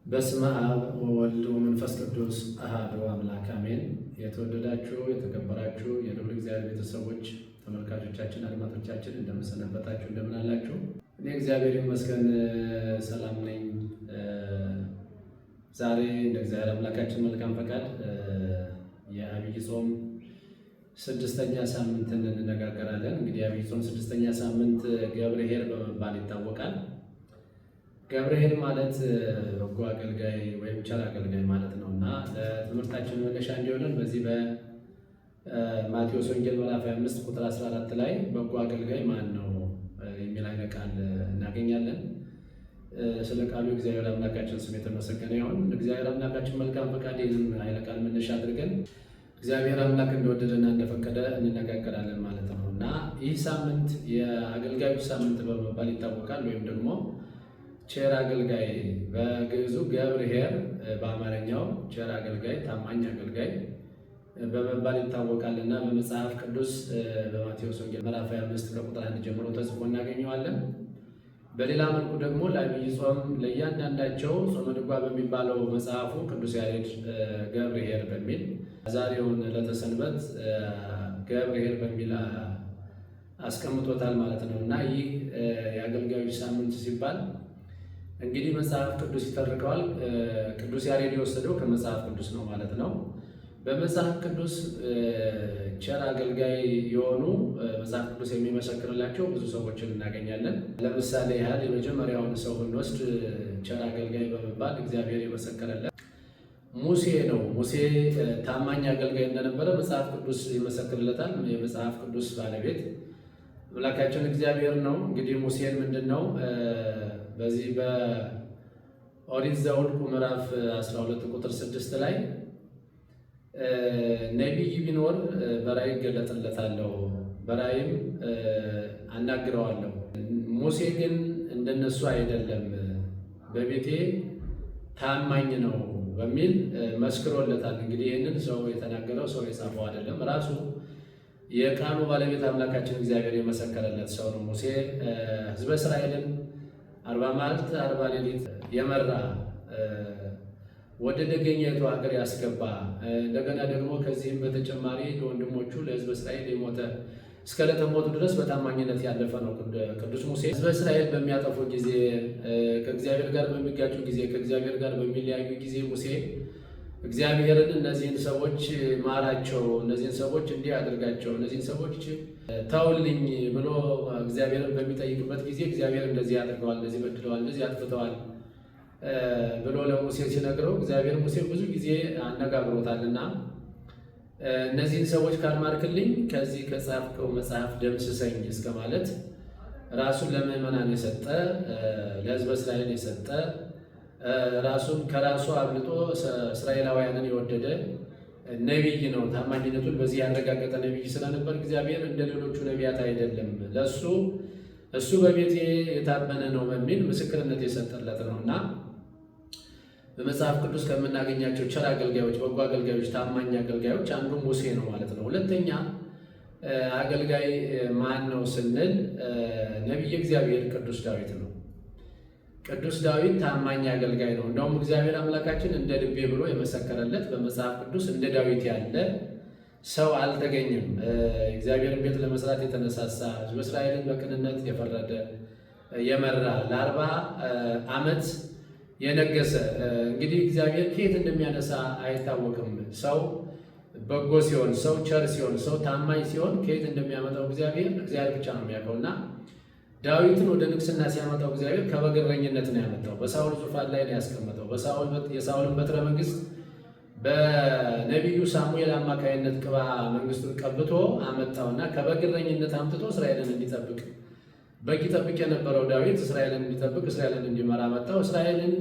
በስመ አብ ወወልድ ወመንፈስ ቅዱስ አሐዱ አምላክ አሜን። የተወደዳችሁ የተከበራችሁ የልዑል እግዚአብሔር ቤተሰቦች ተመልካቾቻችን፣ አድማጮቻችን እንደምን ሰነበታችሁ? እንደምን አላችሁ? እኔ እግዚአብሔር ይመስገን ሰላም ነኝ። ዛሬ እንደ እግዚአብሔር አምላካችን መልካም ፈቃድ የዐቢይ ጾም ስድስተኛ ሳምንትን እንነጋገራለን። እንግዲህ የዐቢይ ጾም ስድስተኛ ሳምንት ገብርኄር በመባል ይታወቃል። ገብርኄር ማለት በጎ አገልጋይ ወይም ቸር አገልጋይ ማለት ነው እና ለትምህርታችን መነሻ እንዲሆነን በዚህ በማቴዎስ ወንጌል ምዕራፍ 25 ቁጥር 14 ላይ በጎ አገልጋይ ማን ነው የሚል ኃይለ ቃል እናገኛለን። ስለ ቃሉ እግዚአብሔር አምላካችን ስም የተመሰገነ ይሁን። እግዚአብሔር አምላካችን መልካም ፈቃድ ይህንን ኃይለ ቃል መነሻ አድርገን እግዚአብሔር አምላክ እንደወደደና እንደፈቀደ እንነጋገራለን ማለት ነው እና ይህ ሳምንት የአገልጋዮች ሳምንት በመባል ይታወቃል። ወይም ደግሞ ቸር አገልጋይ በግዕዙ ገብርኄር፣ በአማርኛው ቸር አገልጋይ ታማኝ አገልጋይ በመባል ይታወቃል እና በመጽሐፍ ቅዱስ በማቴዎስ ወንጌል ምዕራፍ 25 ከቁጥር 1 ጀምሮ ተጽፎ እናገኘዋለን። በሌላ መልኩ ደግሞ ለዐቢይ ጾም ለእያንዳንዳቸው ጾመ ድጓ በሚባለው መጽሐፉ ቅዱስ ያሬድ ገብርኄር በሚል ዛሬውን ዕለተ ሰንበት ገብርኄር በሚል አስቀምጦታል ማለት ነው እና ይህ የአገልጋዮች ሳምንት ሲባል እንግዲህ መጽሐፍ ቅዱስ ይተርከዋል። ቅዱስ ያሬድ የወሰደው ከመጽሐፍ ቅዱስ ነው ማለት ነው። በመጽሐፍ ቅዱስ ቸር አገልጋይ የሆኑ መጽሐፍ ቅዱስ የሚመሰክርላቸው ብዙ ሰዎችን እናገኛለን። ለምሳሌ ያህል የመጀመሪያውን ሰው ብንወስድ ቸር አገልጋይ በመባል እግዚአብሔር የመሰከረለት ሙሴ ነው። ሙሴ ታማኝ አገልጋይ እንደነበረ መጽሐፍ ቅዱስ ይመሰክርለታል። የመጽሐፍ ቅዱስ ባለቤት አምላካችን እግዚአብሔር ነው። እንግዲህ ሙሴን ምንድን ነው በዚህ በኦሪት ዘኍልቍ ምዕራፍ 12 ቁጥር 6 ላይ ነቢይ ቢኖር በራእይ እገለጥለታለሁ፣ በራእይም አናግረዋለሁ። ሙሴ ግን እንደነሱ አይደለም፣ በቤቴ ታማኝ ነው በሚል መስክሮለታል። እንግዲህ ይህንን ሰው የተናገረው ሰው የጻፈው አይደለም፣ ራሱ የቃሉ ባለቤት አምላካችን እግዚአብሔር የመሰከረለት ሰው ነው። ሙሴ ሕዝበ እስራኤልን 40 መዓልት 40 ሌሊት የመራ ወደ ደገኛይቱ ሀገር ያስገባ፣ እንደገና ደግሞ ከዚህም በተጨማሪ ለወንድሞቹ ለሕዝበ እስራኤል የሞተ እስከ ዕለተ ሞቱ ድረስ በታማኝነት ያለፈ ነው ቅዱስ ሙሴ። ሕዝበ እስራኤል በሚያጠፉ ጊዜ፣ ከእግዚአብሔር ጋር በሚጋጩ ጊዜ፣ ከእግዚአብሔር ጋር በሚለያዩ ጊዜ ሙሴ እግዚአብሔርን እነዚህን ሰዎች ማራቸው፣ እነዚህን ሰዎች እንዲህ አድርጋቸው፣ እነዚህን ሰዎች ተውልኝ ብሎ እግዚአብሔርን በሚጠይቅበት ጊዜ እግዚአብሔር እንደዚህ አድርገዋል፣ እንደዚህ በድለዋል፣ እንደዚህ አጥፍተዋል ብሎ ለሙሴ ሲነግረው እግዚአብሔር ሙሴ ብዙ ጊዜ አነጋግሮታልና እነዚህን ሰዎች ካልማርክልኝ ከዚህ ከጻፍከው መጽሐፍ ደምስሰኝ እስከ ማለት ራሱን ለምዕመናን የሰጠ ለሕዝበ እስራኤል የሰጠ ራሱን ከራሱ አብልጦ እስራኤላውያንን የወደደ ነቢይ ነው። ታማኝነቱን በዚህ ያረጋገጠ ነቢይ ስለነበር እግዚአብሔር እንደ ሌሎቹ ነቢያት አይደለም፣ እሱ በቤቴ የታመነ ነው በሚል ምስክርነት የሰጠለት ነው እና በመጽሐፍ ቅዱስ ከምናገኛቸው ቸር አገልጋዮች፣ በጎ አገልጋዮች፣ ታማኝ አገልጋዮች አንዱ ሙሴ ነው ማለት ነው። ሁለተኛ አገልጋይ ማን ነው ስንል ነቢየ እግዚአብሔር ቅዱስ ዳዊት ነው። ቅዱስ ዳዊት ታማኝ አገልጋይ ነው። እንደውም እግዚአብሔር አምላካችን እንደ ልቤ ብሎ የመሰከረለት በመጽሐፍ ቅዱስ እንደ ዳዊት ያለ ሰው አልተገኘም። እግዚአብሔርን ቤት ለመስራት የተነሳሳ፣ ሕዝበ እስራኤልን በቅንነት የፈረደ የመራ፣ ለ40 ዓመት የነገሰ። እንግዲህ እግዚአብሔር ከየት እንደሚያነሳ አይታወቅም። ሰው በጎ ሲሆን፣ ሰው ቸር ሲሆን፣ ሰው ታማኝ ሲሆን ከየት እንደሚያመጣው እግዚአብሔር ብቻ ነው የሚያውቀውና ዳዊትን ወደ ንግስና ሲያመጣው እግዚአብሔር ከበግረኝነት ነው ያመጣው። በሳኦል ዙፋን ላይ ነው ያስቀመጠው። የሳኦልን በትረ መንግስት በነቢዩ ሳሙኤል አማካይነት ቅባ መንግስቱን ቀብቶ አመጣውና ከበግረኝነት አምጥቶ እስራኤልን እንዲጠብቅ፣ በግ ይጠብቅ የነበረው ዳዊት እስራኤልን እንዲጠብቅ፣ እስራኤልን እንዲመራ መጣው። እስራኤልን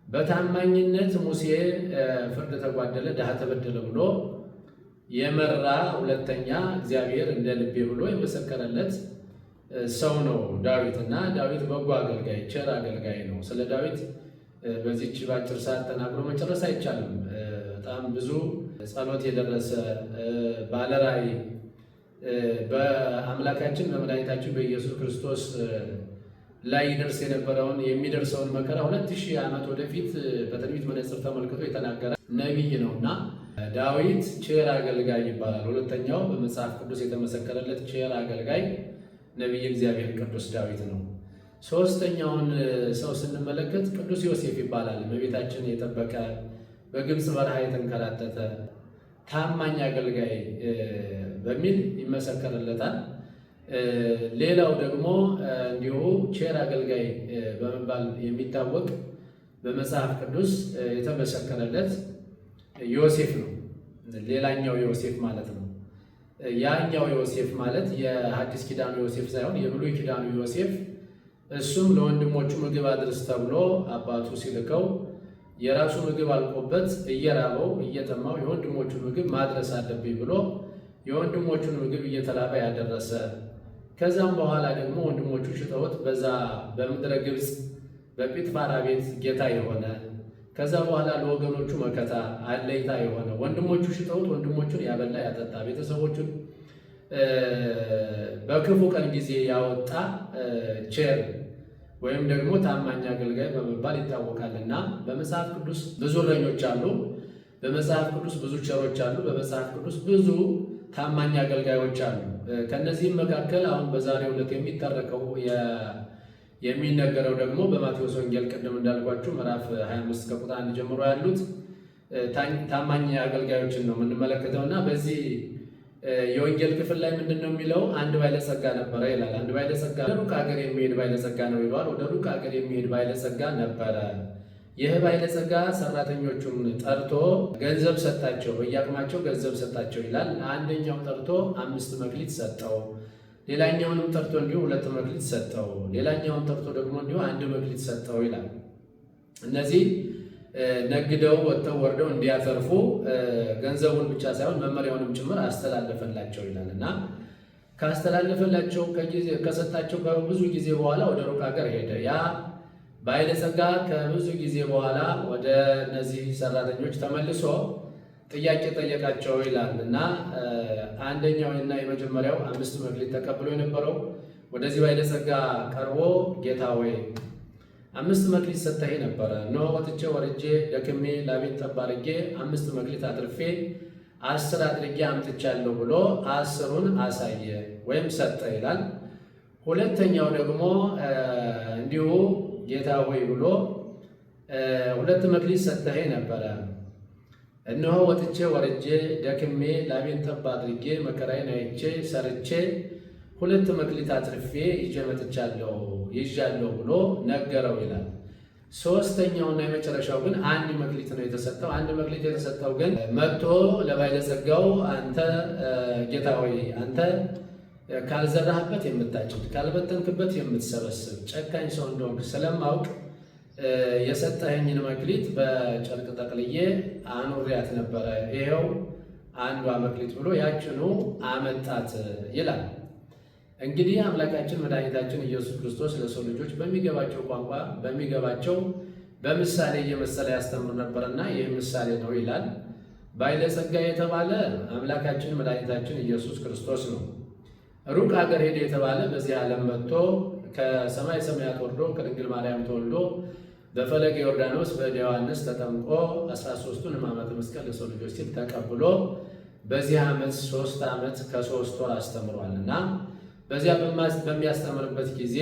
በታማኝነት ሙሴ ፍርድ ተጓደለ፣ ድሃ ተበደለ ብሎ የመራ ሁለተኛ እግዚአብሔር እንደ ልቤ ብሎ የመሰከረለት ሰው ነው ዳዊት። እና ዳዊት በጎ አገልጋይ ቸር አገልጋይ ነው። ስለ ዳዊት በዚህች ባጭር ሰዓት ተናግሮ መጨረስ አይቻልም። በጣም ብዙ ጸሎት የደረሰ ባለራእይ በአምላካችን በመድኃኒታችን በኢየሱስ ክርስቶስ ላይ ይደርስ የነበረውን የሚደርሰውን መከራ 2000 ዓመት ወደፊት በትንቢት መነጽር ተመልክቶ የተናገረ ነቢይ ነውና ዳዊት ቸር አገልጋይ ይባላል። ሁለተኛው በመጽሐፍ ቅዱስ የተመሰከረለት ቸር አገልጋይ ነቢይ እግዚአብሔር ቅዱስ ዳዊት ነው። ሶስተኛውን ሰው ስንመለከት ቅዱስ ዮሴፍ ይባላል። እመቤታችን የጠበቀ በግብፅ በረሃ የተንከራተተ ታማኝ አገልጋይ በሚል ይመሰከርለታል። ሌላው ደግሞ እንዲሁ ቸር አገልጋይ በመባል የሚታወቅ በመጽሐፍ ቅዱስ የተመሰከረለት ዮሴፍ ነው። ሌላኛው ዮሴፍ ማለት ነው። ያኛው ዮሴፍ ማለት የሐዲስ ኪዳኑ ዮሴፍ ሳይሆን የብሉይ ኪዳኑ ዮሴፍ፣ እሱም ለወንድሞቹ ምግብ አድርስ ተብሎ አባቱ ሲልከው የራሱ ምግብ አልቆበት እየራበው እየጠማው የወንድሞቹን ምግብ ማድረስ አለብኝ ብሎ የወንድሞቹን ምግብ እየተላበ ያደረሰ፣ ከዛም በኋላ ደግሞ ወንድሞቹ ሽጠውት በዛ በምድረ ግብፅ በጲጥፋራ ቤት ጌታ የሆነ፣ ከዛ በኋላ ለወገኖቹ መከታ አለይታ የሆነ፣ ወንድሞቹ ሽጠውት ወንድሞቹን ያበላ ያጠጣ፣ ቤተሰቦቹን በክፉ ቀን ጊዜ ያወጣ ቸር ወይም ደግሞ ታማኝ አገልጋይ በመባል ይታወቃልና በመጽሐፍ ቅዱስ ብዙ እረኞች አሉ። በመጽሐፍ ቅዱስ ብዙ ቸሮች አሉ። በመጽሐፍ ቅዱስ ብዙ ታማኝ አገልጋዮች አሉ። ከነዚህም መካከል አሁን በዛሬው ዕለት የሚተረከው የሚነገረው ደግሞ በማቴዎስ ወንጌል ቅድም እንዳልኳችሁ ምዕራፍ 25 ከቁጥር 1 ጀምሮ ያሉት ታማኝ አገልጋዮችን ነው የምንመለከተው እና በዚህ የወንጌል ክፍል ላይ ምንድን ነው የሚለው? አንድ ባለጸጋ ነበረ ይላል። አንድ ባለጸጋ ወደ ሩቅ ሀገር የሚሄድ ባለጸጋ ነው ይለዋል። ወደ ሩቅ ሀገር የሚሄድ ባለጸጋ ነበረ። ይህ ባለጸጋ ሰራተኞቹን ጠርቶ ገንዘብ ሰጣቸው፣ በየአቅማቸው ገንዘብ ሰጣቸው ይላል። አንደኛው ጠርቶ 5 መክሊት ሰጠው፣ ሌላኛውንም ጠርቶ እንዲሁ 2 መክሊት ሰጠው፣ ሌላኛውን ጠርቶ ደግሞ እንዲሁ 1 መክሊት ሰጠው ይላል። እነዚህ ነግደው ወጥተው ወርደው እንዲያተርፉ ገንዘቡን ብቻ ሳይሆን መመሪያውንም ጭምር አስተላለፈላቸው ይላል እና ካስተላለፈላቸው ከሰጣቸው ከብዙ ጊዜ በኋላ ወደ ሩቅ ሀገር ሄደ። ያ ባለጸጋ ከብዙ ጊዜ በኋላ ወደ እነዚህ ሰራተኞች ተመልሶ ጥያቄ ጠየቃቸው ይላል እና አንደኛው እና የመጀመሪያው 5 መክሊት ተቀብሎ የነበረው ወደዚህ ባለጸጋ ቀርቦ ጌታ ወይ 5 መክሊት ሰጥተኸኝ ነበረ፣ እነሆ ወጥቼ ወርጄ ደክሜ ላቤን ጠብ አድርጌ 5 መክሊት አትርፌ 10 አድርጌ አምጥቻለሁ ብሎ 10ን አሳየ ወይም ሰጠ ይላል። ሁለተኛው ደግሞ እንዲሁ ጌታ ሆይ ብሎ 2 መክሊት ሰጥተኸኝ ነበረ፣ እነሆ ወጥቼ ወርጄ ደክሜ ላቤን ጠብ አድርጌ መከራዬን አይቼ ሰርቼ 2 መክሊት አትርፌ ይዤ መጥቻለሁ ይዣለሁ ብሎ ነገረው ይላል። ሶስተኛውና የመጨረሻው ግን 1 መክሊት ነው የተሰጠው። 1 መክሊት የተሰጠው ግን መጥቶ ለባለጸጋው አንተ ጌታ ሆይ አንተ ካልዘራህበት የምታጭድ ካልበተንክበት የምትሰበስብ ጨካኝ ሰው እንደሆንክ ስለማውቅ የሰጠኸኝን መክሊት በጨርቅ ጠቅልዬ አኑሪያት ነበረ፣ ይኸው 1 መክሊት ብሎ ያችኑ አመጣት ይላል። እንግዲህ አምላካችን መድኃኒታችን ኢየሱስ ክርስቶስ ለሰው ልጆች በሚገባቸው ቋንቋ በሚገባቸው በምሳሌ እየመሰለ ያስተምር ነበርና ይህ ምሳሌ ነው ይላል። ባለጸጋ የተባለ አምላካችን መድኃኒታችን ኢየሱስ ክርስቶስ ነው። ሩቅ ሀገር ሄደ የተባለ በዚህ ዓለም መጥቶ ከሰማይ ሰማያት ወርዶ ከድንግል ማርያም ተወልዶ በፈለገ ዮርዳኖስ በእደ ዮሐንስ ተጠምቆ 13ቱን ሕማማተ መስቀል ለሰው ልጆች ሲል ተቀብሎ በዚህ ዓመት 3 ዓመት ከ3 ወር አስተምሯልና በዚያ በሚያስተምርበት ጊዜ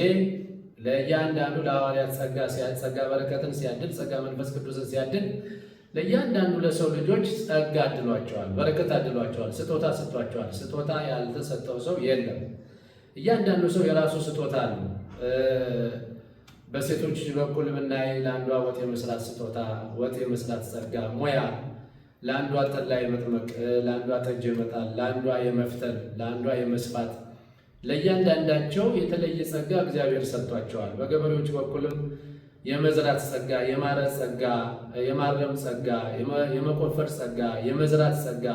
ለእያንዳንዱ ለሐዋርያት ጸጋ በረከትን ሲያድል ጸጋ መንፈስ ቅዱስን ሲያድል ለእያንዳንዱ ለሰው ልጆች ጸጋ አድሏቸዋል፣ በረከት አድሏቸዋል፣ ስጦታ ሰጥቷቸዋል። ስጦታ ያልተሰጠው ሰው የለም። እያንዳንዱ ሰው የራሱ ስጦታ አለው። በሴቶች በኩል ብናይ ለአንዷ ወጥ የመስራት ስጦታ፣ ወጥ የመስራት ጸጋ፣ ሙያ፣ ለአንዷ ጠላ የመጥመቅ፣ ለአንዷ ጠጅ የመጣል፣ ለአንዷ የመፍተል፣ ለአንዷ የመስፋት ለእያንዳንዳቸው የተለየ ጸጋ እግዚአብሔር ሰጥቷቸዋል። በገበሬዎች በኩልም የመዝራት ጸጋ፣ የማረስ ጸጋ፣ የማረም ጸጋ፣ የመቆፈር ጸጋ፣ የመዝራት ጸጋ፣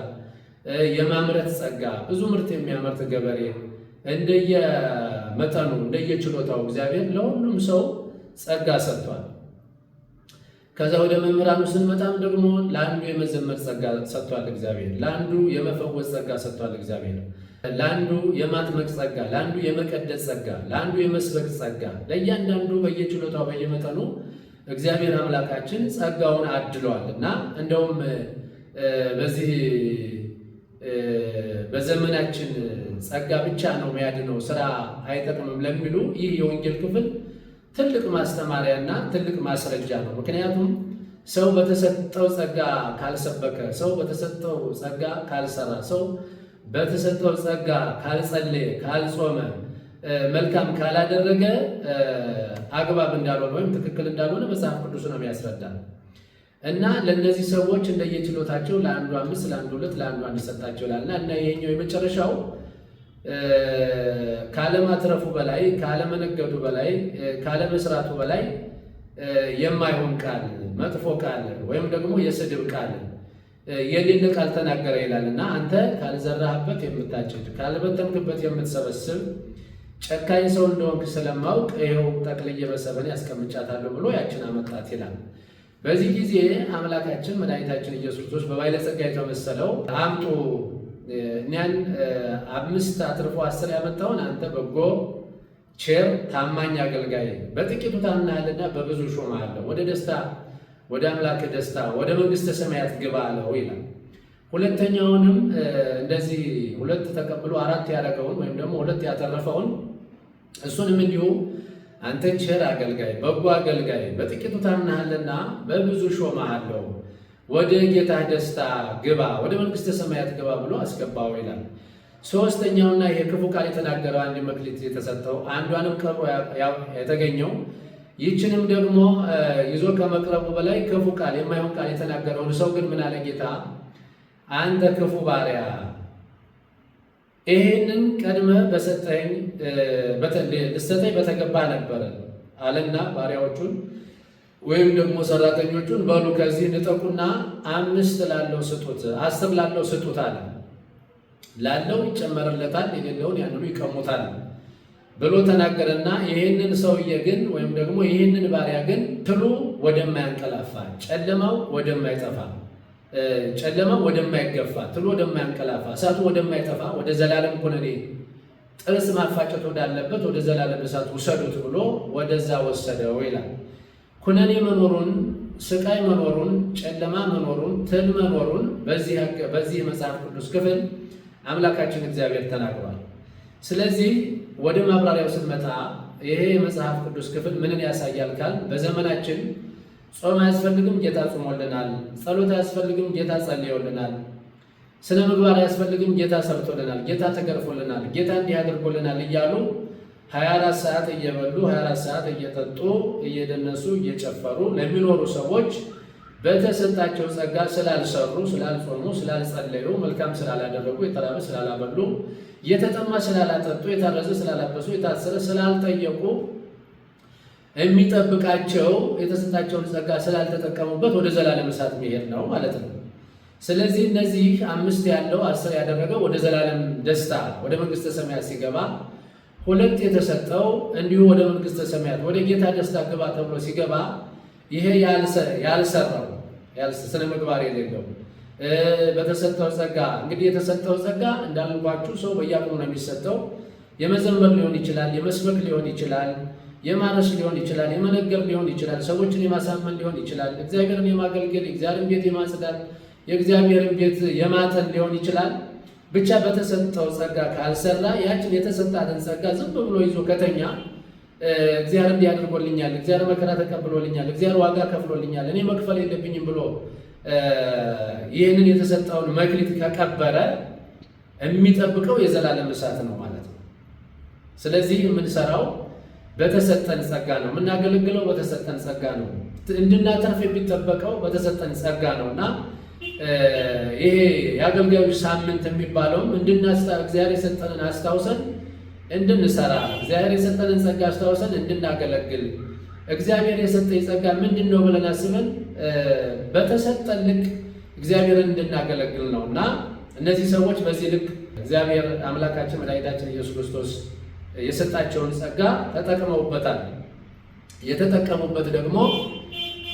የማምረት ጸጋ፣ ብዙ ምርት የሚያመርት ገበሬ እንደየመጠኑ እንደየችሎታው እግዚአብሔር ለሁሉም ሰው ጸጋ ሰጥቷል። ከዛ ወደ መምህራኑ ስንመጣም ደግሞ ለአንዱ የመዘመር ጸጋ ሰጥቷል እግዚአብሔር፣ ለአንዱ የመፈወስ ጸጋ ሰጥቷል እግዚአብሔር፣ ለአንዱ የማጥመቅ ጸጋ፣ ለአንዱ የመቀደስ ጸጋ፣ ለአንዱ የመስበክ ጸጋ፣ ለእያንዳንዱ በየችሎታው በየመጠኑ እግዚአብሔር አምላካችን ጸጋውን አድሏል እና እንደውም በዚህ በዘመናችን ጸጋ ብቻ ነው የሚያድነው ስራ አይጠቅምም ለሚሉ ይህ የወንጌል ክፍል ትልቅ ማስተማሪያና ትልቅ ማስረጃ ነው። ምክንያቱም ሰው በተሰጠው ጸጋ ካልሰበከ፣ ሰው በተሰጠው ጸጋ ካልሰራ፣ ሰው በተሰጠው ጸጋ ካልጸለየ፣ ካልጾመ፣ መልካም ካላደረገ አግባብ እንዳልሆነ ወይም ትክክል እንዳልሆነ መጽሐፍ ቅዱስ ነው የሚያስረዳ እና ለእነዚህ ሰዎች እንደየችሎታቸው ለአንዱ 5፣ ለአንዱ 2፣ ለአንዱ 1 ሰጣቸው ይላልና እና ይሄኛው የመጨረሻው ካለማትረፉ በላይ ካለመነገዱ በላይ ካለመስራቱ በላይ የማይሆን ቃል፣ መጥፎ ቃል ወይም ደግሞ የስድብ ቃል የሌለ ቃል ተናገረ ይላልና አንተ ካልዘራህበት የምታጭድ ካልበተንክበት የምትሰበስብ ጨካኝ ሰው እንደሆንክ ስለማውቅ ይኸው ጠቅልዬ በሰበኔ ያስቀምጫታለሁ ብሎ ያችን አመጣት ይላል። በዚህ ጊዜ አምላካችን መድኃኒታችን ኢየሱስ ክርስቶስ በባለጸጋ የተመሰለው አምጡ እኛን 5 አትርፎ 10 ያመጣውን አንተ በጎ ቸር ታማኝ አገልጋይ በጥቂቱ ታምናልና በብዙ ሾምሃለሁ፣ ወደ ደስታ ወደ አምላክ ደስታ ወደ መንግሥተ ሰማያት ግባ አለው ይላል። ሁለተኛውንም እንደዚህ 2 ተቀብሎ 4 ያደረገውን ወይም ደግሞ 2 ያተረፈውን እሱንም እንዲሁ አንተ ቸር አገልጋይ በጎ አገልጋይ በጥቂቱ ታምናሃልና በብዙ ሾምሃለሁ፣ ወደ ጌታ ደስታ ግባ ወደ መንግሥተ ሰማያት ግባ ብሎ አስገባው ይላል። ሶስተኛውና ይሄ ክፉ ቃል የተናገረው አንድ መክሊት የተሰጠው አንዷንም ቀብሮ የተገኘው ይህችንም ደግሞ ይዞ ከመቅረቡ በላይ ክፉ ቃል የማይሆን ቃል የተናገረውን ሰው ግን ምን አለ ጌታ፣ አንተ ክፉ ባሪያ ይሄንን ቀድመ በሰጠኝ ልሰጠኝ በተገባ ነበር አለና ባሪያዎቹን ወይም ደግሞ ሰራተኞቹን በሉ ከዚህ ንጠቁና 5 ላለው ስጡት፣ 10 ላለው ስጡት አለ። ላለው ይጨመርለታል፣ የሌለውን ያንኑ ይቀሙታል ብሎ ተናገረና ይሄንን ሰውዬ ግን ወይም ደግሞ ይሄንን ባሪያ ግን ትሉ ወደማያንቀላፋ ጨለማው ወደማይጠፋ ጨለማው ወደማይገፋ ትሉ ወደማያንቀላፋ እሳቱ ወደማይጠፋ ወደ ዘላለም ኩነኔ ጥርስ ማፋጨት ወዳለበት ወደ ዘላለም እሳት ውሰዱት ብሎ ወደዛ ወሰደው ይላል። ኩነኔ መኖሩን፣ ስቃይ መኖሩን፣ ጨለማ መኖሩን፣ ትል መኖሩን በዚህ መጽሐፍ ቅዱስ ክፍል አምላካችን እግዚአብሔር ተናግሯል። ስለዚህ ወደ ማብራሪያው ስንመጣ ይሄ የመጽሐፍ ቅዱስ ክፍል ምንን ያሳያል ካል በዘመናችን ጾም አያስፈልግም፣ ጌታ ጾሞልናል። ጸሎት አያስፈልግም፣ ጌታ ጸልዮልናል። ስነ ምግባር አያስፈልግም፣ ጌታ ሰርቶልናል። ጌታ ተገርፎልናል። ጌታ እንዲህ አድርጎልናል እያሉ 24 ሰዓት እየበሉ 24 ሰዓት እየጠጡ እየደነሱ እየጨፈሩ ለሚኖሩ ሰዎች በተሰጣቸው ጸጋ ስላልሰሩ፣ ስላልጾሙ፣ ስላልጸለዩ፣ መልካም ስላላደረጉ፣ የተራበ ስላላበሉ፣ የተጠማ ስላላጠጡ፣ የታረዘ ስላላበሱ፣ የታሰረ ስላልጠየቁ የሚጠብቃቸው የተሰጣቸውን ጸጋ ስላልተጠቀሙበት ወደ ዘላለም እሳት መሄድ ነው ማለት ነው። ስለዚህ እነዚህ 5 ያለው 10 ያደረገው ወደ ዘላለም ደስታ ወደ መንግሥተ ሰማያት ሲገባ፣ 2 የተሰጠው እንዲሁ ወደ መንግሥተ ሰማያት ወደ ጌታ ደስታ ግባ ተብሎ ሲገባ ይሄ ያልሰራው ስነ ምግባር የሌለው በተሰጠው ጸጋ እንግዲህ የተሰጠው ጸጋ እንዳልኳችሁ ሰው በየአቅሙ ነው የሚሰጠው። የመዘመር ሊሆን ይችላል፣ የመስበክ ሊሆን ይችላል፣ የማረስ ሊሆን ይችላል፣ የመነገር ሊሆን ይችላል፣ ሰዎችን የማሳመን ሊሆን ይችላል፣ እግዚአብሔርን የማገልገል የእግዚአብሔርን ቤት የማጽዳት የእግዚአብሔርን ቤት የማጠን ሊሆን ይችላል። ብቻ በተሰጠው ጸጋ ካልሰራ ያችን የተሰጣትን ጸጋ ዝም ብሎ ይዞ ከተኛ እግዚአብሔር እንዲህ አድርጎልኛል፣ እግዚአብሔር መከራ ተቀብሎልኛል፣ እግዚአብሔር ዋጋ ከፍሎልኛል፣ እኔ መክፈል የለብኝም ብሎ ይህንን የተሰጠውን መክሊት ከቀበረ የሚጠብቀው የዘላለም እሳት ነው ማለት ነው። ስለዚህ የምንሰራው በተሰጠን ጸጋ ነው፣ የምናገለግለው በተሰጠን ጸጋ ነው፣ እንድናተርፍ የሚጠበቀው በተሰጠን ጸጋ ነው እና ይሄ የአገልጋዮች ሳምንት የሚባለውም እግዚአብሔር የሰጠንን አስታውሰን እንድንሰራ፣ እግዚአብሔር የሰጠንን ጸጋ አስታውሰን እንድናገለግል፣ እግዚአብሔር የሰጠኝ ጸጋ ምንድን ነው ብለን አስበን በተሰጠን ልክ እግዚአብሔርን እንድናገለግል ነው እና እነዚህ ሰዎች በዚህ ልክ እግዚአብሔር አምላካችን መድኃኒታችን ኢየሱስ ክርስቶስ የሰጣቸውን ጸጋ ተጠቅመውበታል። የተጠቀሙበት ደግሞ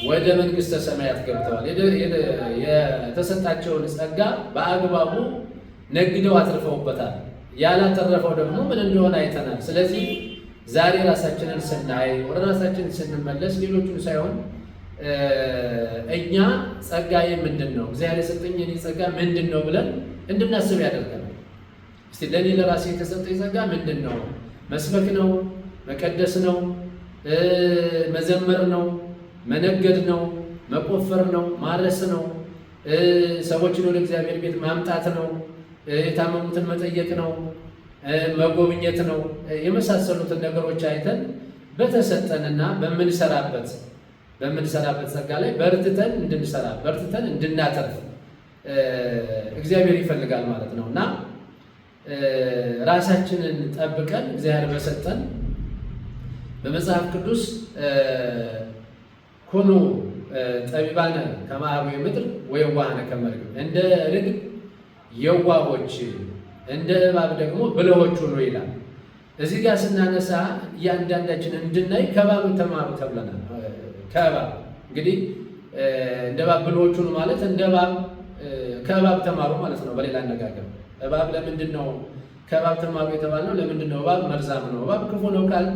ወደ መንግሥተ ሰማያት ገብተዋል። የተሰጣቸውን ጸጋ በአግባቡ ነግደው አትርፈውበታል። ያላተረፈው ደግሞ ምን እንደሆነ አይተናል። ስለዚህ ዛሬ ራሳችንን ስናይ ወደ ራሳችን ስንመለስ ሌሎቹን ሳይሆን እኛ ጸጋዬ ምንድን ነው፣ እግዚአብሔር የሰጠኝ የኔ ጸጋ ምንድን ነው ብለን እንድናስብ ያደርጋል። እስቲ ለእኔ ለራሴ የተሰጠኝ ጸጋ ምንድን ነው? መስበክ ነው? መቀደስ ነው? መዘመር ነው? መነገድ ነው? መቆፈር ነው? ማረስ ነው? ሰዎችን ወደ እግዚአብሔር ቤት ማምጣት ነው? የታመሙትን መጠየቅ ነው? መጎብኘት ነው? የመሳሰሉትን ነገሮች አይተን በተሰጠንና በምንሰራበት ጸጋ ላይ በርትተን እንድንሰራ በርትተን እንድናተርፍ እግዚአብሔር ይፈልጋል ማለት ነው እና ራሳችንን ጠብቀን እግዚአብሔር በሰጠን በመጽሐፍ ቅዱስ ኩኑ ጠቢባነ ከመ አርዌ ምድር ወየዋሃነ ከመ ርግብ፣ እንደ ርግብ የዋሆች እንደ እባብ ደግሞ ብልሆች ሁኑ ይላል። እዚህ ጋር ስናነሳ እያንዳንዳችን እንድናይ ከእባብ ተማሩ ተብለናል። ከእባብ እንግዲህ እንደ እባብ ብልሆች ሁኑ ማለት እንደ እባብ ከእባብ ተማሩ ማለት ነው። በሌላ አነጋገር እባብ ለምንድን ነው ከእባብ ተማሩ የተባልነው? ለምንድን ነው? እባብ መርዛም ነው። እባብ ክፉ ነው ካል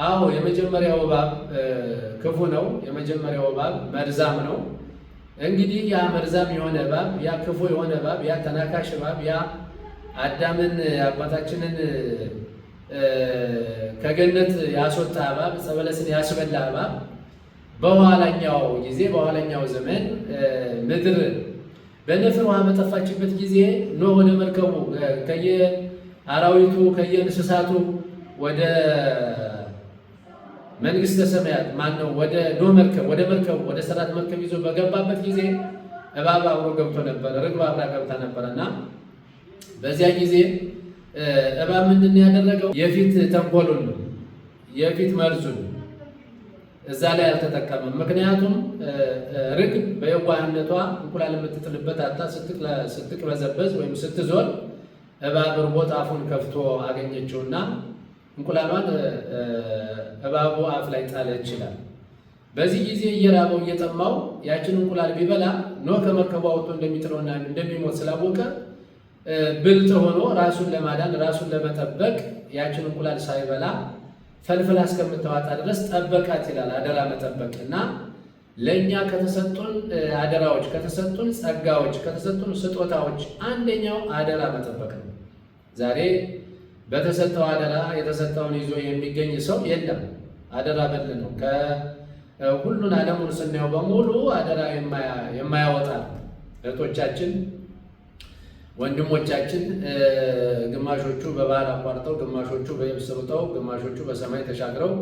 አዎ፣ የመጀመሪያው እባብ ክፉ ነው። የመጀመሪያው እባብ መርዛም ነው። እንግዲህ ያ መርዛም የሆነ እባብ፣ ያ ክፉ የሆነ እባብ፣ ያ ተናካሽ እባብ፣ ያ አዳምን አባታችንን ከገነት ያስወጣ እባብ፣ ዕፀ በለስን ያስበላ እባብ በኋላኛው ጊዜ በኋላኛው ዘመን ምድር በነፍር ውሃ በጠፋችበት ጊዜ ኖህ ወደ መርከቡ ከየአራዊቱ ከየእንስሳቱ ወደ መንግስተ ሰማያት ማነው ወደ ኖህ መርከብ ወደ ሰራት መርከብ ይዞ በገባበት ጊዜ እባብ አብሮ ገብቶ ነበር፣ ርግብ አብራ ገብታ ነበረና በዚያ ጊዜ እባብ ምንድን ያደረገው? የፊት ተንኮሉን የፊት መርዙን እዛ ላይ አልተጠቀመም። ምክንያቱም ርግብ በየዋህነቷ እንቁላል የምትጥልበት አጣ ስትቅበዘበዝ ወይም ስትዞር እባብ ርቦት አፉን ከፍቶ አገኘችውና እንቁላሏን እባቡ አፍ ላይ ጣለ ይችላል። በዚህ ጊዜ እየራበው እየጠማው ያችን እንቁላል ቢበላ ኖህ ከመርከቡ አውጥቶ እንደሚጥለውና እንደሚሞት ስላወቀ ብልጥ ሆኖ ራሱን ለማዳን ራሱን ለመጠበቅ ያችን እንቁላል ሳይበላ ፈልፍላ እስከምታወጣ ድረስ ጠበቃት ይላል። አደራ መጠበቅ እና ለእኛ ከተሰጡን አደራዎች፣ ከተሰጡን ጸጋዎች፣ ከተሰጡን ስጦታዎች አንደኛው አደራ መጠበቅ ነው። ዛሬ በተሰጠው አደራ የተሰጠውን ይዞ የሚገኝ ሰው የለም። አደራ በል ነው። ከሁሉን ዓለሙን ስናየው በሙሉ አደራ የማያወጣ እህቶቻችን፣ ወንድሞቻችን ግማሾቹ በባህር አቋርጠው፣ ግማሾቹ በየብስ ሩጠው፣ ግማሾቹ በሰማይ ተሻግረው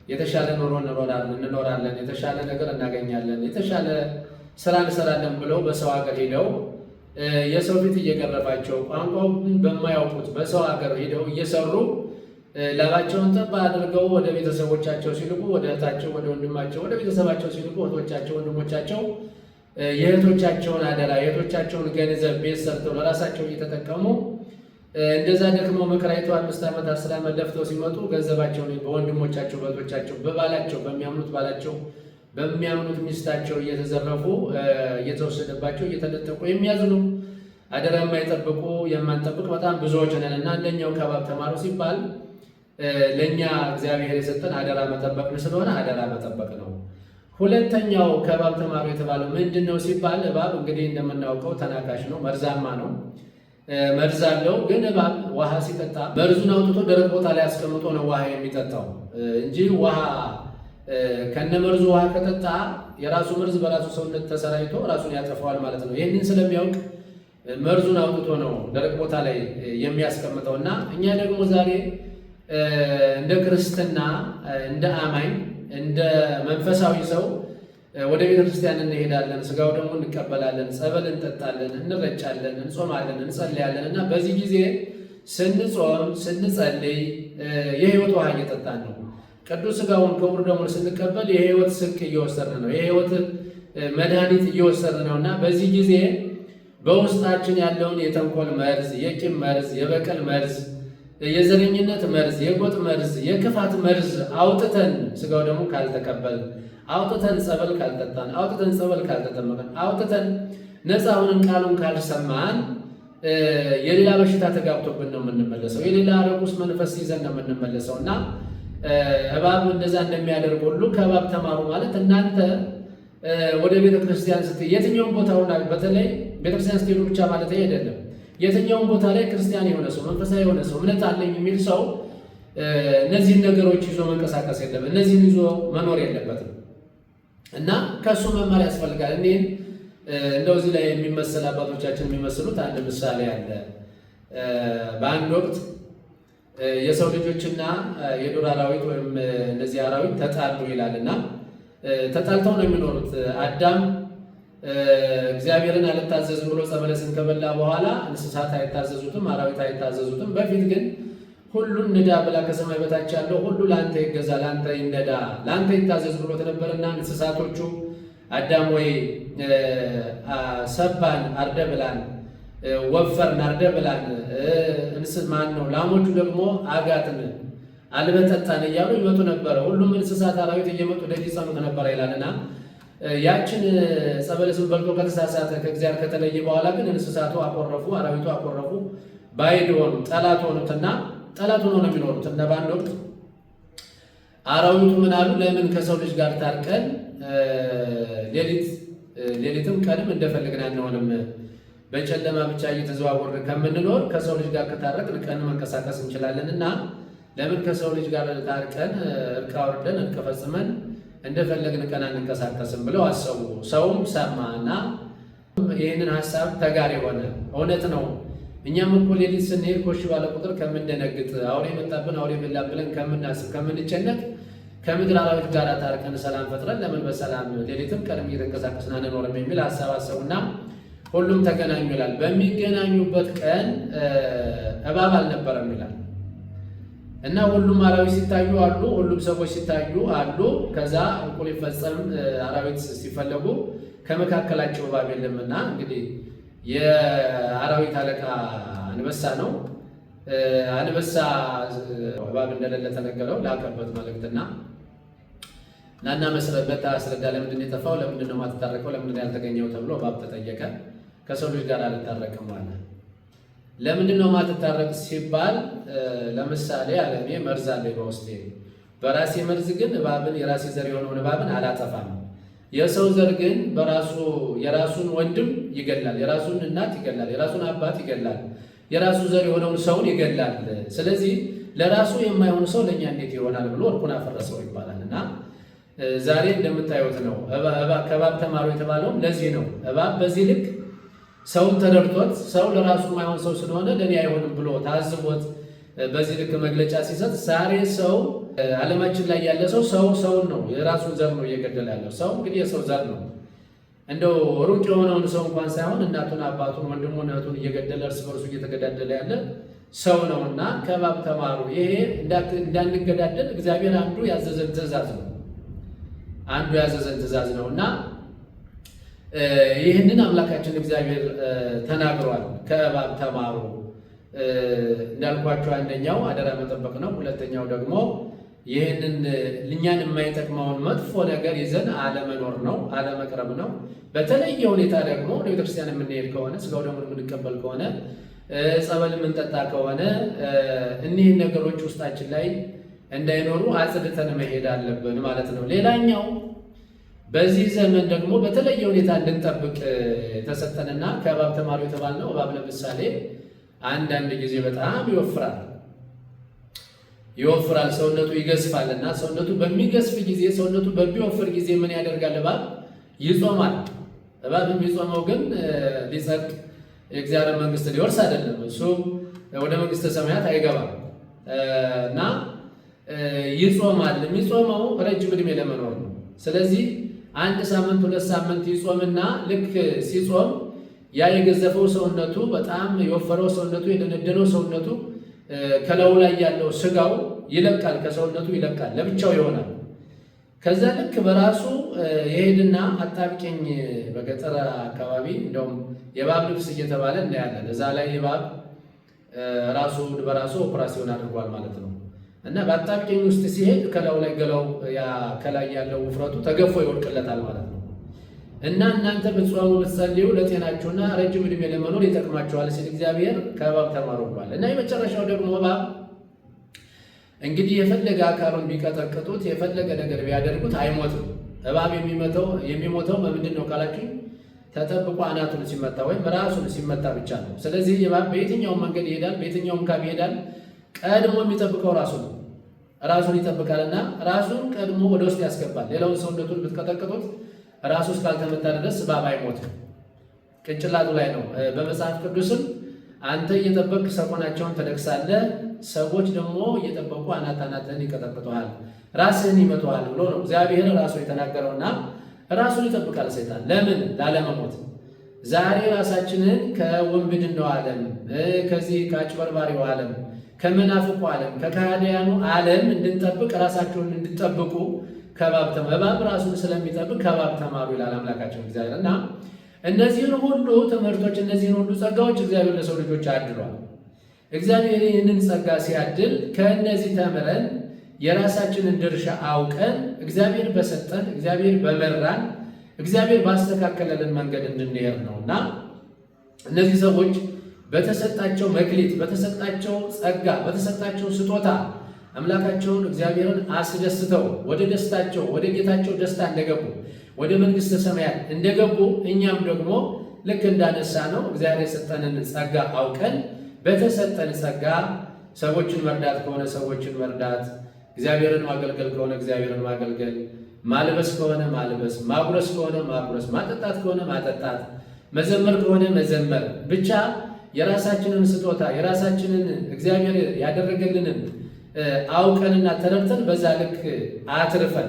የተሻለ ኑሮ እንኖራለን፣ የተሻለ ነገር እናገኛለን፣ የተሻለ ስራ እንሰራለን ብለው በሰው ሀገር ሄደው የሰው ፊት እየገረፋቸው ቋንቋውን በማያውቁት በሰው ሀገር ሄደው እየሰሩ ላባቸውን ጠባ አድርገው ወደ ቤተሰቦቻቸው ሲልቁ፣ ወደ እህታቸው፣ ወደ ወንድማቸው፣ ወደ ቤተሰባቸው ሲልቁ እህቶቻቸው፣ ወንድሞቻቸው የእህቶቻቸውን አደራ የእህቶቻቸውን ገንዘብ ቤት ሰርተው ለራሳቸው እየተጠቀሙ እንደዛ ደክመው መከራይተው 5 ዓመት 10 ዓመት ለፍተው ሲመጡ ገንዘባቸውን በወንድሞቻቸው በእህቶቻቸው በባላቸው በሚያምኑት ባላቸው በሚያምኑት ሚስታቸው እየተዘረፉ እየተወሰደባቸው እየተነጠቁ የሚያዝኑ አደራ የማይጠብቁ የማንጠብቅ በጣም ብዙዎች ነን እና አንደኛው ከእባብ ተማሩ ሲባል ለእኛ እግዚአብሔር የሰጠን አደራ መጠበቅ ስለሆነ አደራ መጠበቅ ነው። ሁለተኛው ከእባብ ተማሩ የተባለው ምንድን ነው ሲባል እባብ እንግዲህ እንደምናውቀው ተናካሽ ነው፣ መርዛማ ነው። መርዝ አለው። ግን እባብ ውሃ ሲጠጣ መርዙን አውጥቶ ደረቅ ቦታ ላይ አስቀምጦ ነው ውሃ የሚጠጣው እንጂ ውሃ ከነመርዙ ውሃ ከጠጣ የራሱ መርዝ በራሱ ሰውነት ተሰራይቶ ራሱን ያጠፋዋል ማለት ነው። ይህንን ስለሚያውቅ መርዙን አውጥቶ ነው ደረቅ ቦታ ላይ የሚያስቀምጠው እና እኛ ደግሞ ዛሬ እንደ ክርስትና እንደ አማኝ እንደ መንፈሳዊ ሰው ወደ ቤተ ክርስቲያን እንሄዳለን፣ ስጋው ደግሞ እንቀበላለን፣ ጸበል እንጠጣለን፣ እንረጫለን፣ እንጾማለን፣ እንጸልያለን እና በዚህ ጊዜ ስንጾም ስንጸልይ የህይወት ውሃ እየጠጣን ነው። ቅዱስ ስጋውን ክቡር ደሙን ስንቀበል የህይወት ስንቅ እየወሰድን ነው፣ የህይወት መድኃኒት እየወሰድን ነው እና በዚህ ጊዜ በውስጣችን ያለውን የተንኮል መርዝ፣ የቂም መርዝ፣ የበቀል መርዝ፣ የዘረኝነት መርዝ፣ የጎጥ መርዝ፣ የክፋት መርዝ አውጥተን ስጋው ደግሞ ካልተቀበል አውጥተን ጸበል ካልጠጣን አውጥተን ጸበል ካልተጠመቀን አውጥተን ነፃ ሆነን ቃሉን ካልሰማን የሌላ በሽታ ተጋብቶብን ነው የምንመለሰው። የሌላ ርኩስ መንፈስ ይዘን ነው የምንመለሰው እና እባብ እንደዛ እንደሚያደርግ ሁሉ ከእባብ ተማሩ ማለት እናንተ ወደ ቤተክርስቲያን ስትሄዱ የትኛውም ቦታ ሆና በተለይ ቤተክርስቲያን ስትሄዱ ብቻ ማለት አይደለም። የትኛውም ቦታ ላይ ክርስቲያን የሆነ ሰው መንፈሳዊ የሆነ ሰው እምነት አለኝ የሚል ሰው እነዚህን ነገሮች ይዞ መንቀሳቀስ የለበትም። እነዚህን ይዞ መኖር የለበትም እና ከእሱ መማር ያስፈልጋል። እኔን እንደው እዚህ ላይ የሚመስል አባቶቻችን የሚመስሉት አንድ ምሳሌ አለ። በአንድ ወቅት የሰው ልጆችና የዱር አራዊት ወይም እነዚህ አራዊት ተጣሉ ይላልና ተጣልተው ነው የሚኖሩት። አዳም እግዚአብሔርን አልታዘዝም ብሎ ዕፀ በለስን ከበላ በኋላ እንስሳት አይታዘዙትም፣ አራዊት አይታዘዙትም። በፊት ግን ሁሉን ንዳ ብላ ከሰማይ በታች ያለው ሁሉ ለአንተ ይገዛ፣ ለአንተ ይንደዳ፣ ለአንተ ይታዘዝ ብሎት ነበርና እንስሳቶቹ አዳም ወይ ሰባን አርደ ብላን፣ ወፈርን አርደ ብላን፣ ማን ነው ላሞቹ ደግሞ አጋትን አልበጠጣን እያሉ ይመጡ ነበረ። ሁሉም እንስሳት አራዊት እየመጡ ደጅ ይጸኑት ነበረ ይላልና ያችን ዕፀ በለስን በልቶ ከተሳሳተ ከእግዚአብሔር ከተለየ በኋላ ግን እንስሳቱ አኮረፉ፣ አራዊቱ አኮረፉ፣ ባዕድ ሆኑ፣ ጠላት ሆኑትና ጠላት ሆነው ነው የሚኖሩት። እና በአንድ ወቅት አራዊቱ ምን አሉ? ለምን ከሰው ልጅ ጋር ታርቀን ሌሊትም ቀንም እንደፈለግን አንሆንም? በጨለማ ብቻ እየተዘዋወርን ከምንኖር ከሰው ልጅ ጋር ከታረቅን ቀን መንቀሳቀስ እንችላለን እና ለምን ከሰው ልጅ ጋር ታርቀን እርቅ አውርደን እርቅ ፈጽመን እንደፈለግን ቀን አንንቀሳቀስም ብለው አሰቡ። ሰውም ሰማ እና ይህንን ሀሳብ ተጋሪ ሆነ። እውነት ነው። እኛም እኮ ሌሊት ስንሄድ ኮሽ ባለ ቁጥር ከምንደነግጥ፣ አውሬ መጣብን፣ አውሬ በላን ብለን ከምናስብ፣ ከምንጨነቅ ከምድር አራዊት ጋር ታርቀን ሰላም ፈጥረን ለምን በሰላም ሌሊትም ቀንም እየተንቀሳቀስን አንኖርም የሚል ሀሳብ አሰቡና ሁሉም ተገናኙ ይላል። በሚገናኙበት ቀን እባብ አልነበረም ይላል እና ሁሉም አራዊት ሲታዩ አሉ፣ ሁሉም ሰዎች ሲታዩ አሉ። ከዛ እኩል ሊፈጸም አራዊት ሲፈለጉ ከመካከላቸው እባብ የለምና እንግዲህ የአራዊት አለቃ አንበሳ ነው። አንበሳ እባብ እንደሌለ ተነገረው፣ ላከበት መልእክትና ናና መስረበት አስረዳ። ለምንድን ነው የጠፋው? ለምንድን ነው የማትታረቀው? ለምንድን ነው ያልተገኘው? ተብሎ እባብ ተጠየቀ። ከሰው ልጅ ጋር አልታረቅም አለ። ለምንድን ነው የማትታረቅ ሲባል ለምሳሌ አለሜ መርዝ አለ በውስጤ፣ በራሴ መርዝ ግን እባብን የራሴ ዘር የሆነውን እባብን አላጠፋም። የሰው ዘር ግን በራሱ የራሱን ወንድም ይገላል፣ የራሱን እናት ይገላል፣ የራሱን አባት ይገላል፣ የራሱ ዘር የሆነውን ሰውን ይገላል። ስለዚህ ለራሱ የማይሆን ሰው ለእኛ እንዴት ይሆናል ብሎ እርቁን አፈረሰው ይባላል። እና ዛሬ እንደምታዩት ነው። ከእባብ ተማሩ የተባለውም ለዚህ ነው። እባብ በዚህ ልክ ሰውን ተደርቶት ሰው ለራሱ የማይሆን ሰው ስለሆነ ለእኔ አይሆንም ብሎ ታዝቦት በዚህ ልክ መግለጫ ሲሰጥ ዛሬ ሰው ዓለማችን ላይ ያለ ሰውን ነው የራሱን ዘር ነው እየገደለ ያለው። ሰው እንግዲህ የሰው ዘር ነው። እንደው ሩቅ የሆነውን ሰው እንኳን ሳይሆን እናቱን፣ አባቱን፣ ወንድሙን፣ እህቱን እየገደለ እርስ በርሱ እየተገዳደለ ያለ ሰው ነውና ከእባብ ተማሩ። ይሄ እንዳንገዳደል እግዚአብሔር አንዱ ያዘዘን ትእዛዝ ነው። እና ይህንን አምላካችን እግዚአብሔር ተናግሯል። ከእባብ ተማሩ እንዳልኳቸው አንደኛው አደራ መጠበቅ ነው። ሁለተኛው ደግሞ ይህንን እኛን የማይጠቅመውን መጥፎ ነገር ይዘን አለመኖር ነው፣ አለመቅረብ ነው። በተለየ ሁኔታ ደግሞ ወደ ቤተክርስቲያን የምንሄድ ከሆነ ስጋው ደግሞ የምንቀበል ከሆነ ጸበል የምንጠጣ ከሆነ እኒህን ነገሮች ውስጣችን ላይ እንዳይኖሩ አጽድተን መሄድ አለብን ማለት ነው። ሌላኛው በዚህ ዘመን ደግሞ በተለየ ሁኔታ እንድንጠብቅ የተሰጠንና ከእባብ ተማሩ የተባልነው እባብ ለምሳሌ አንዳንድ ጊዜ በጣም ይወፍራል፣ ሰውነቱ ይገዝፋል እና ሰውነቱ በሚገዝፍ ጊዜ ሰውነቱ በሚወፍር ጊዜ ምን ያደርጋል? እባብ ይጾማል። እባብ የሚጾመው ግን ሊጸድቅ የእግዚአብሔር መንግስት ሊወርስ አይደለም። እሱ ወደ መንግስተ ሰማያት አይገባም እና ይጾማል። የሚጾመው ረጅም ዕድሜ ለመኖር ነው። ስለዚህ 1 ሳምንት 2 ሳምንት ይጾምና ልክ ሲጾም ያ የገዘፈው ሰውነቱ በጣም የወፈረው ሰውነቱ የደነደነው ሰውነቱ ከላዩ ላይ ያለው ስጋው ይለቃል፣ ከሰውነቱ ይለቃል፣ ለብቻው ይሆናል። ከዛ ልክ በራሱ የሄድና አጣብቂኝ በገጠር አካባቢ እንደውም የእባብ ልብስ እየተባለ እናያለን። እዛ ላይ እባብ ራሱ በራሱ ኦፕራሲዮን አድርጓል ማለት ነው። እና በአጣብቂኝ ውስጥ ሲሄድ ከላዩ ላይ ገላው ያ ከላይ ያለው ውፍረቱ ተገፎ ይወድቅለታል ማለት ነው። እና እናንተ ብትጾሙ ብትጸልዩ ለጤናችሁና ረጅም ዕድሜ ለመኖር ይጠቅማችኋል ሲል እግዚአብሔር ከእባብ ተማሩ ብሏል። እና የመጨረሻው ደግሞ እባብ እንግዲህ የፈለገ አካሉን ቢቀጠቅጡት የፈለገ ነገር ቢያደርጉት አይሞትም። እባብ የሚሞተው በምንድን ነው ካላችሁ ተጠብቆ አናቱን ሲመታ ወይም ራሱን ሲመታ ብቻ ነው። ስለዚህ እባብ በየትኛውም መንገድ ይሄዳል፣ በየትኛውም ካብ ይሄዳል። ቀድሞ የሚጠብቀው ራሱን ይጠብቃልና ራሱን ቀድሞ ወደ ውስጥ ያስገባል። ሌላውን ሰውነቱን ብትቀጠቅጡት ራሱ እስካልተመታ ድረስ እባብ አይሞትም። ቅንጭላቱ ላይ ነው። በመጽሐፍ ቅዱስም አንተ እየጠበቅህ ሰኮናቸውን ትነክሳለህ፣ ሰዎች ደግሞ እየጠበቁ አናትህን ይቀጠቅጡሃል፣ ራስህን ይመቱሃል ብሎ ነው እግዚአብሔር ራሱ የተናገረውና ራሱን ይጠብቃል ሰይጣን። ለምን? ላለመሞት። ዛሬ ራሳችንን ከወንብድናው ዓለም፣ ከዚህ ከአጭበርባሪው ዓለም፣ ከመናፍቁ ዓለም፣ ከካህዲያኑ ዓለም እንድንጠብቅ ራሳችሁን እንድትጠብቁ እባብ ራሱን ስለሚጠብቅ ከእባብ ተማሩ ይላል አምላካችን እግዚአብሔር። እና እነዚህን ሁሉ ትምህርቶች እነዚህን ሁሉ ጸጋዎች እግዚአብሔር ለሰው ልጆች አድሏል። እግዚአብሔር ይህንን ጸጋ ሲያድል ከእነዚህ ተምረን የራሳችንን ድርሻ አውቀን እግዚአብሔር በሰጠን እግዚአብሔር በመራን እግዚአብሔር ባስተካከለልን መንገድ እንድንሄድ ነው እና እነዚህ ሰዎች በተሰጣቸው መክሊት በተሰጣቸው ጸጋ በተሰጣቸው ስጦታ አምላካቸውን እግዚአብሔርን አስደስተው ወደ ደስታቸው ወደ ጌታቸው ደስታ እንደገቡ ወደ መንግሥተ ሰማያት እንደገቡ እኛም ደግሞ ልክ እንዳነሳ ነው እግዚአብሔር የሰጠንን ጸጋ አውቀን በተሰጠን ጸጋ ሰዎችን መርዳት ከሆነ ሰዎችን መርዳት፣ እግዚአብሔርን ማገልገል ከሆነ እግዚአብሔርን ማገልገል፣ ማልበስ ከሆነ ማልበስ፣ ማጉረስ ከሆነ ማጉረስ፣ ማጠጣት ከሆነ ማጠጣት፣ መዘመር ከሆነ መዘመር፣ ብቻ የራሳችንን ስጦታ የራሳችንን እግዚአብሔር ያደረገልንን አውቀንና ተረድተን በዛ ልክ አትርፈን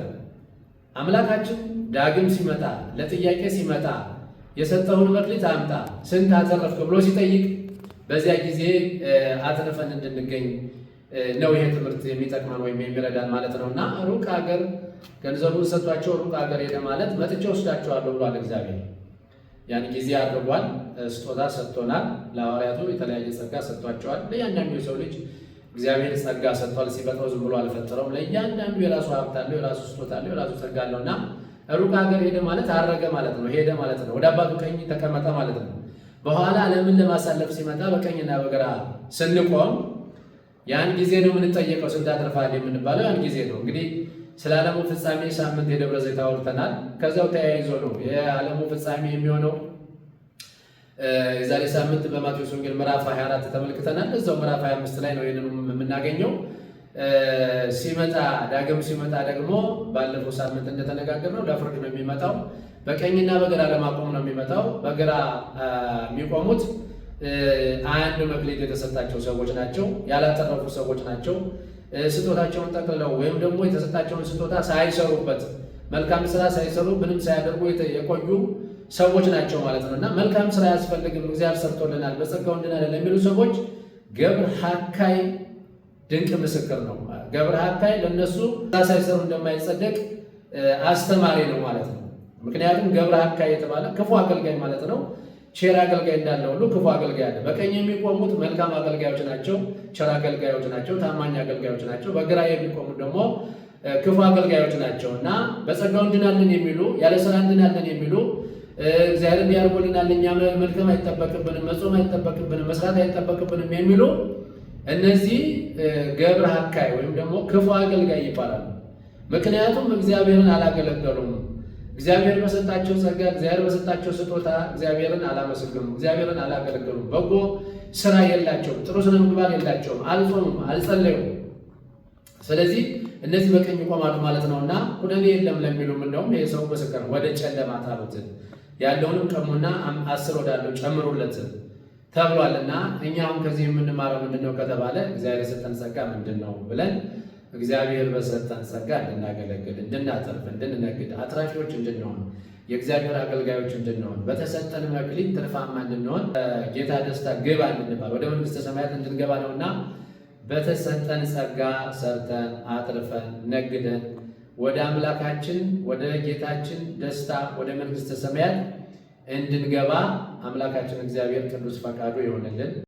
አምላካችን ዳግም ሲመጣ ለጥያቄ ሲመጣ የሰጠውን መክሊት አምጣ ስንት አተረፍክ ብሎ ሲጠይቅ በዚያ ጊዜ አትርፈን እንድንገኝ ነው ይሄ ትምህርት የሚጠቅመን ወይም የሚረዳን ማለት ነው። እና ሩቅ ሀገር ገንዘቡን ሰጥቷቸው ሩቅ ሀገር ሄደ ማለት መጥቼ ወስዳቸዋለሁ ብሏል እግዚአብሔር። ያን ጊዜ አድርጓል። ስጦታ ሰጥቶናል። ለሐዋርያቱ የተለያየ ጸጋ ሰጥቷቸዋል። ለእያንዳንዱ የሰው ልጅ እግዚአብሔር ጸጋ ሰጥቷል። ሲፈጥረው ዝም ብሎ አልፈጠረውም። ለእያንዳንዱ የራሱ ሀብት አለው፣ የራሱ ስጦታ አለው፣ የራሱ ጸጋ አለው እና ሩቅ ሀገር ሄደ ማለት አረገ ማለት ነው፣ ሄደ ማለት ነው፣ ወደ አባቱ ቀኝ ተቀመጠ ማለት ነው። በኋላ ዓለምን ለማሳለፍ ሲመጣ በቀኝና በግራ ስንቆም ያን ጊዜ ነው የምንጠየቀው፣ ስንት አትርፈሃል የምንባለው ያን ጊዜ ነው። እንግዲህ ስለ ዓለሙ ፍጻሜ ሳምንት የደብረ ዘይት አውርተናል። ከዚያው ተያይዞ ነው የዓለሙ ፍጻሜ የሚሆነው። የዛሬ ሳምንት በማቴዎስ ወንጌል ምዕራፍ 24 ተመልክተናል። እዛው ምዕራፍ 25 ላይ ነው ይህንን የምናገኘው። ሲመጣ ዳግም ሲመጣ ደግሞ ባለፈው ሳምንት እንደተነጋገርነው ለፍርድ ነው የሚመጣው። በቀኝና በግራ ለማቆም ነው የሚመጣው። በግራ የሚቆሙት አንድ መክሊት የተሰጣቸው ሰዎች ናቸው፣ ያላተረፉ ሰዎች ናቸው። ስጦታቸውን ጠቅልለው ወይም ደግሞ የተሰጣቸውን ስጦታ ሳይሰሩበት መልካም ስራ ሳይሰሩ ምንም ሳያደርጉ የቆዩ ሰዎች ናቸው ማለት ነው። እና መልካም ስራ አያስፈልግም እግዚአብሔር ሰርቶልናል በጸጋው እንድናለን ለሚሉ ሰዎች ገብረ ሐካይ ድንቅ ምስክር ነው። ገብረ ሐካይ ለነሱ ስራ ሳይሰሩ እንደማይጸደቅ አስተማሪ ነው ማለት ነው። ምክንያቱም ገብረ ሐካይ የተባለ ክፉ አገልጋይ ማለት ነው። ቸር አገልጋይ እንዳለ ሁሉ ክፉ አገልጋይ አለ። በቀኝ የሚቆሙት መልካም አገልጋዮች ናቸው፣ ቸር አገልጋዮች ናቸው፣ ታማኝ አገልጋዮች ናቸው። በግራ የሚቆሙት ደግሞ ክፉ አገልጋዮች ናቸው እና በጸጋው እንድናለን የሚሉ ያለ ስራ እንድናለን የሚሉ እግዚአብሔር እንዲያርጎልናል እኛ መልካም አይጠበቅብንም፣ መጾም አይጠበቅብንም፣ መስራት አይጠበቅብንም የሚሉ እነዚህ ገብረ ሐካይ ወይም ደግሞ ክፉ አገልጋይ ይባላሉ። ምክንያቱም እግዚአብሔርን አላገለገሉም። እግዚአብሔር በሰጣቸው ጸጋ እግዚአብሔር በሰጣቸው ስጦታ እግዚአብሔርን አላመሰገኑም፣ እግዚአብሔርን አላገለገሉም። በጎ ስራ የላቸውም፣ ጥሩ ስነ ምግባር የላቸውም፣ አልጾሙም፣ አልጸለዩም። ስለዚህ እነዚህ በቀኝ ይቆማሉ ማለት ነውና ኩነኔ የለም ለሚሉም እንደውም ይሄ ሰው ምስክር ወደ ጨለማ ጣሉት፣ ያለውንም ቀሙና 10 ወዳለው ጨምሩለት ተብሏልና እኛም ከዚህ የምንማረው ምንድነው ከተባለ እግዚአብሔር የሰጠን ጸጋ ምንድነው ብለን እግዚአብሔር በሰጠን ጸጋ እንድናገለግል፣ እንድናተርፍ፣ እንድንነግድ፣ አትራፊዎች እንድንሆን፣ የእግዚአብሔር አገልጋዮች እንድንሆን፣ በተሰጠን መክሊት ትርፋማ እንድንሆን፣ ጌታ ደስታ ግባ እንድንባል ወደ መንግሥተ ሰማያት እንድንገባ ነውና በተሰጠን ጸጋ ሰርተን አትርፈን ነግደን ወደ አምላካችን ወደ ጌታችን ደስታ ወደ መንግሥተ ሰማያት እንድንገባ አምላካችን እግዚአብሔር ቅዱስ ፈቃዱ ይሆንልን።